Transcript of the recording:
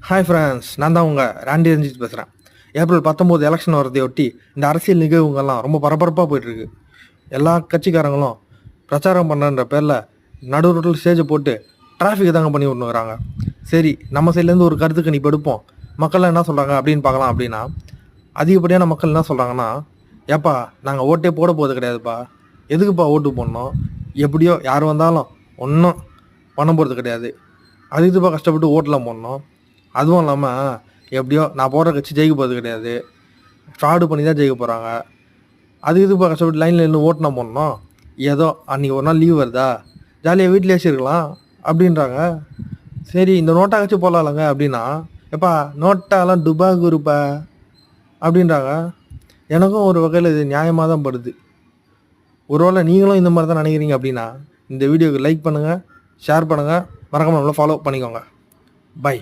Hi friends, நான் தான் உங்கள் ராண்டி ரஞ்சித் பேசுகிறேன். ஏப்ரல் 19 எலெக்ஷன் வரதையொட்டி இந்த அரசியல் நிகழ்வுங்கள்லாம் ரொம்ப பரபரப்பாக போயிட்டுருக்கு. எல்லா கட்சிக்காரங்களும் பிரச்சாரம் பண்ணுறன்ற பேரில் நடு ரோட்டில் ஸ்டேஜை போட்டு டிராஃபிக்கை தாங்க பண்ணி விட்டுனுக்குறாங்க. சரி, நம்ம சைட்லேருந்து ஒரு கருத்து கணிப்பு எடுப்போம், மக்கள் என்ன சொல்கிறாங்க அப்படின்னு பார்க்கலாம். அப்படின்னா அதிகப்படியான மக்கள் என்ன சொல்கிறாங்கன்னா, ஏப்பா நாங்கள் ஓட்டே போட போகிறது கிடையாதுப்பா, எதுக்குப்பா ஓட்டு போடணும், எப்படியோ யார் வந்தாலும் ஒன்றும் பண்ண போகிறது கிடையாது, அதுக்கு இதுப்பா கஷ்டப்பட்டு ஓட்டெலாம் போடணும், அதுவும் இல்லாமல் எப்படியோ நான் போடுற கட்சி ஜெயிக்க போகிறது கிடையாது, ஃப்ராடு பண்ணி தான் ஜெயிக்க போகிறாங்க, அதுக்கு இதுப்பா கஷ்டப்பட்டு லைனில் நின்று ஓட்டுனா போடணும், ஏதோ அன்றைக்கி ஒரு நாள் லீவ் வருதா ஜாலியாக வீட்டிலே வச்சுருக்கலாம் அப்படின்றாங்க. சரி, இந்த நோட்டா கட்சி போடலாம்லங்க அப்படின்னா, எப்பா நோட்டாலாம் டுபா குருப்பா அப்படின்றாங்க. எனக்கும் ஒரு வகையில் இது நியாயமாக தான் படுது. ஒருவேளை நீங்களும் இந்த மாதிரி தான் நினைக்கிறீங்க அப்படின்னா இந்த வீடியோக்கு லைக் பண்ணுங்கள், ஷேர் பண்ணுங்கள், மறக்காம நம்மளை ஃபாலோ பண்ணிக்கோங்க. பை.